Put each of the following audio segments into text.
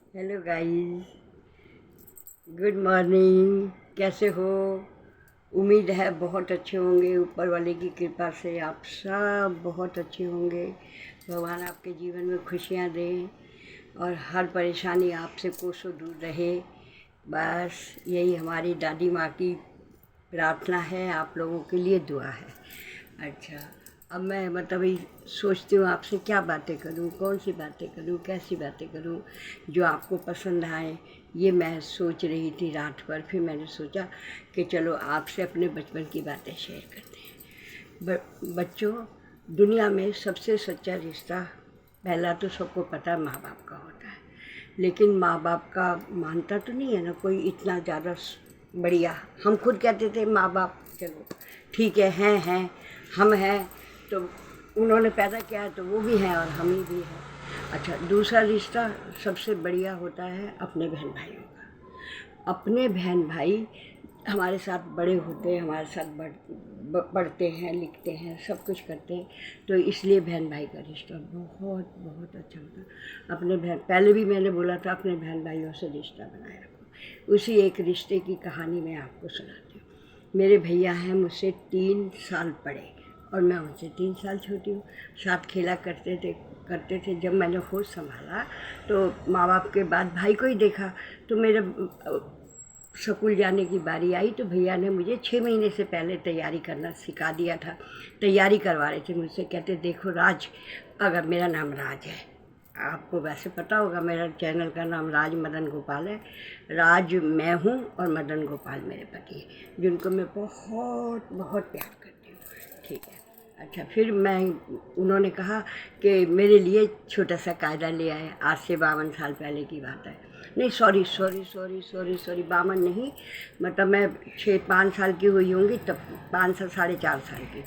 Hello guys, good morning. कैसे हो? उम्मीद है बहुत अच्छे होंगे। ऊपर वाले की कृपा से आप सब बहुत अच्छे होंगे। भगवान आपके जीवन में खुशियाँ दें और हर परेशानी आपसे कोसों दूर रहे। बस यही हमारी दादी माँ की प्रार्थना है, आप लोगों के लिए दुआ है। अच्छा, अब मैं ये सोचती हूँ आपसे क्या बातें करूँ, कौन सी बातें करूँ, कैसी बातें करूँ जो आपको पसंद आए। ये मैं सोच रही थी रात भर। फिर मैंने सोचा कि चलो आपसे अपने बचपन की बातें शेयर करते हैं। बच्चों, दुनिया में सबसे सच्चा रिश्ता पहला तो सबको पता है माँ बाप का होता है। लेकिन माँ बाप का मानता तो नहीं है ना कोई इतना ज़्यादा बढ़िया। हम खुद कहते थे माँ बाप चलो ठीक है, हैं हम हैं, तो उन्होंने पैदा किया है तो वो भी हैं और हम ही भी हैं। अच्छा, दूसरा रिश्ता सबसे बढ़िया होता है अपने बहन भाइयों का। अपने बहन भाई हमारे साथ बड़े होते हैं, हमारे साथ पढ़ते हैं, लिखते हैं, सब कुछ करते हैं, तो इसलिए बहन भाई का रिश्ता बहुत बहुत अच्छा होता है। अपने बहन, पहले भी मैंने बोला था अपने बहन भाइयों से रिश्ता बनाए रखो। उसी एक रिश्ते की कहानी मैं आपको सुनाती हूँ। मेरे भैया हैं मुझसे 3 साल बड़े और मैं उनसे 3 साल छोटी हूँ। साथ खेला करते थे। जब मैंने होश संभाला तो माँ बाप के बाद भाई को ही देखा। तो मेरे स्कूल जाने की बारी आई तो भैया ने मुझे 6 महीने से पहले तैयारी करना सिखा दिया था। तैयारी करवा रहे थे मुझसे, कहते देखो राज, अगर मेरा नाम राज है, आपको वैसे पता होगा मेरा चैनल का नाम राज मदन गोपाल है। राज मैं हूँ और मदन गोपाल मेरे पति हैं, जिनको मैं बहुत बहुत प्यार करती हूँ। ठीक है। अच्छा, फिर उन्होंने कहा कि मेरे लिए छोटा सा कायदा ले आए। आज से 52 साल पहले की बात है। नहीं, sorry sorry sorry sorry sorry, 52 नहीं, मैं 5 साल की हुई होंगी तब, 5 साल 4.5 साल की।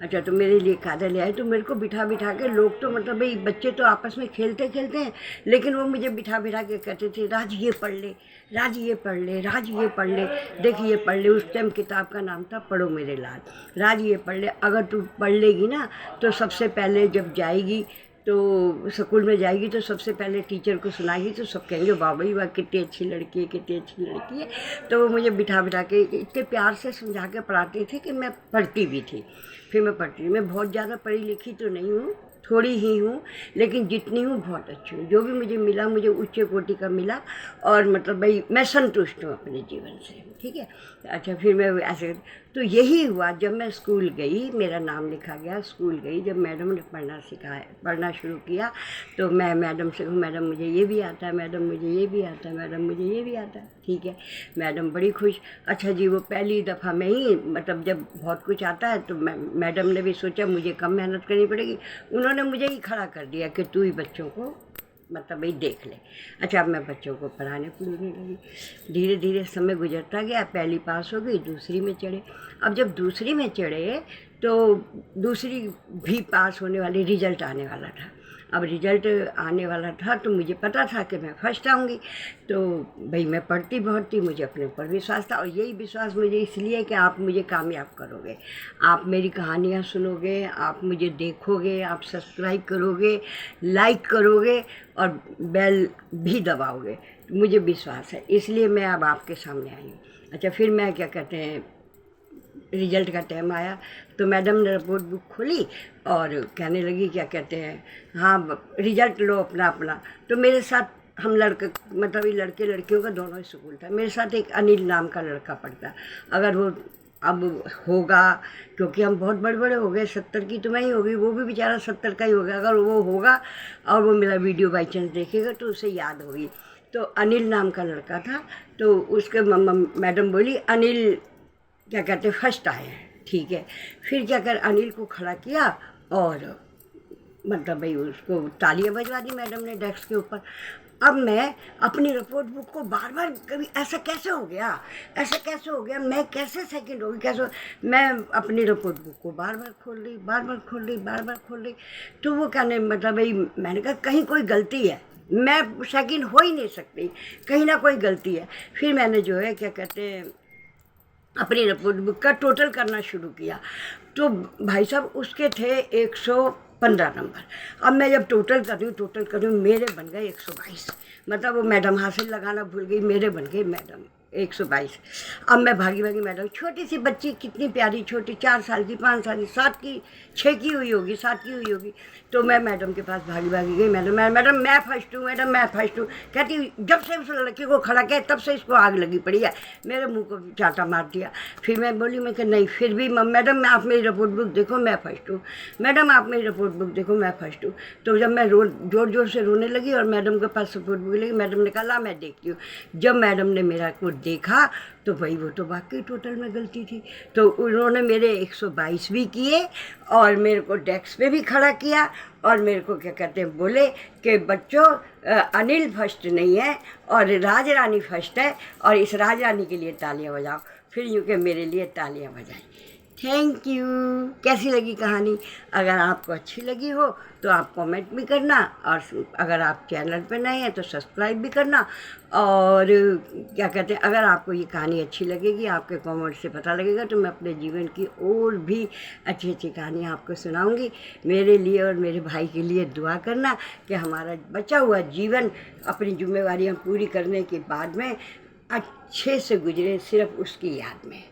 अच्छा, तो मेरे लिए कायदा ले आए। तो मेरे को बिठा बिठा के, लोग तो भाई बच्चे तो आपस में खेलते खेलते हैं, लेकिन वो मुझे बिठा बिठा के कहते थे राज ये पढ़ ले, राज ये पढ़ ले, राज ये पढ़ ले, देख ये पढ़ ले। उस टाइम किताब का नाम था पढ़ो मेरे लाल। राज ये पढ़ ले, अगर तू पढ़ लेगी ना तो सबसे पहले जब जाएगी तो स्कूल में जाएगी तो सबसे पहले टीचर को सुनाएगी तो सब कहेंगे वाह भाई वाह, कितनी अच्छी लड़की है, कितनी अच्छी लड़की है। तो वो मुझे बिठा बिठा के इतने प्यार से समझा के पढ़ाते थे कि मैं पढ़ती भी थी। फिर मैं पढ़ती, मैं बहुत ज़्यादा पढ़ी लिखी तो नहीं हूँ, थोड़ी ही हूँ, लेकिन जितनी हूँ बहुत अच्छी हूँ। जो भी मुझे मिला मुझे उच्च कोटि का मिला और भाई मैं संतुष्ट हूँ अपने जीवन से। ठीक है। अच्छा, फिर मैं ऐसे, तो यही हुआ जब मैं स्कूल गई, मेरा नाम लिखा गया, स्कूल गई, जब मैडम ने पढ़ना शुरू किया तो मैं मैडम से कहूँ मैडम मुझे ये भी आता है, मैडम मुझे ये भी आता है, मैडम मुझे ये भी आता है। ठीक है। मैडम बड़ी खुश। अच्छा जी, वो पहली दफ़ा में ही जब बहुत कुछ आता है तो मैडम ने भी सोचा मुझे कम मेहनत करनी पड़ेगी, उन्होंने मुझे ही खड़ा कर दिया कि तू ही बच्चों को भाई देख ले। अच्छा, अब मैं बच्चों को पढ़ाने पढ़ने लगी। धीरे धीरे समय गुजरता गया, पहली पास हो गई, दूसरी में चढ़े। अब जब दूसरी में चढ़े तो दूसरी भी पास होने वाली, रिजल्ट आने वाला था। अब रिजल्ट आने वाला था तो मुझे पता था कि मैं फर्स्ट आऊँगी। तो भाई मैं पढ़ती बहुत थी, मुझे अपने ऊपर विश्वास था और यही विश्वास मुझे इसलिए कि आप मुझे कामयाब करोगे, आप मेरी कहानियाँ सुनोगे, आप मुझे देखोगे, आप सब्सक्राइब करोगे, लाइक करोगे और बेल भी दबाओगे। मुझे विश्वास है, इसलिए मैं अब आपके सामने आई हूँ। अच्छा, फिर मैं क्या कहते हैं, रिजल्ट का टाइम आया तो मैडम ने रिपोर्ट बुक खोली और कहने लगी क्या कहते हैं, हाँ रिजल्ट लो अपना अपना। तो मेरे साथ हम लड़के, ये लड़के लड़कियों का दोनों ही स्कूल था, मेरे साथ एक अनिल नाम का लड़का पढ़ता। अगर वो अब होगा, क्योंकि हम बहुत बड़े बड़े हो गए, 70 की तो मैं ही होगी, वो भी बेचारा 70 का ही हो गया। अगर वो होगा और वो मेरा वीडियो बाई चांस देखेगा तो उसे याद होगी। तो अनिल नाम का लड़का था, तो उसके मैडम बोली अनिल क्या कहते फर्स्ट आए हैं। ठीक है। फिर क्या कर, अनिल को खड़ा किया और भाई उसको तालियां बजवा दी मैडम ने डेस्क के ऊपर। अब मैं अपनी रिपोर्ट बुक को बार बार, कभी ऐसा कैसे हो गया, ऐसा कैसे हो गया, मैं कैसे सेकंड हो गई, कैसे मैं अपनी रिपोर्ट बुक को बार बार खोल रही, बार बार खोल रही, बार बार खोल रही। तो वो कहने भाई, मैंने कहा कहीं कोई गलती है, मैं सेकंड हो ही नहीं सकती, कहीं ना कोई गलती है। फिर मैंने जो है क्या कहते हैं अपनी रिपोर्ट बुक का टोटल करना शुरू किया। तो भाई साहब उसके थे 15 नंबर। अब मैं जब टोटल कर रही हूँ मेरे बन गए 122। मतलब वो मैडम हासिल लगाना भूल गई, मेरे बन गए मैडम 122। अब मैं भागी भागी मैडम, छोटी सी बच्ची कितनी प्यारी, छोटी 4 साल की, 5 साल की, 7 की, 6 की हुई होगी, 7 की हुई होगी। तो मैं मैडम के पास भागी भागी गई, मैडम मैं फर्स्ट हूँ, मैडम मैं फर्स्ट हूँ। कहती जब से उस लड़के को खड़ा किया तब से इसको आग लगी पड़ी है। मेरे मुंह को चाटा मार दिया। फिर मैं बोली, मैं कि नहीं, फिर भी मैडम आप मेरी रिपोर्ट बुक देखो मैं फर्स्ट हूँ, मैडम आप मेरी रिपोर्ट बुक देखो मैं फर्स्ट हूँ। तो जब मैं जोर जोर से रोने लगी और मैडम के पास रिपोर्ट बुक लगी, मैडम ने कहा ला मैं देखती हूँ। जब मैडम ने मेरा को देखा तो भाई वो तो वाकई टोटल में गलती थी। तो उन्होंने मेरे 122 भी किए और मेरे को डेस्क पे भी खड़ा किया और मेरे को क्या कहते हैं बोले कि बच्चों अनिल फर्स्ट नहीं है और राज रानी फर्स्ट है और इस राज रानी के लिए तालियां बजाओ। फिर यूँ कि मेरे लिए तालियां बजाई। Thank you. कैसी लगी कहानी? अगर आपको अच्छी लगी हो तो आप कमेंट भी करना और अगर आप चैनल पे नए हैं तो सब्सक्राइब भी करना। और क्या कहते हैं, अगर आपको ये कहानी अच्छी लगेगी, आपके कमेंट से पता लगेगा, तो मैं अपने जीवन की और भी अच्छी अच्छी कहानियाँ आपको सुनाऊंगी। मेरे लिए और मेरे भाई के लिए दुआ करना कि हमारा बचा हुआ जीवन अपनी जिम्मेवारियाँ पूरी करने के बाद में अच्छे से गुजरे, सिर्फ उसकी याद में।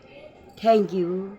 Thank you.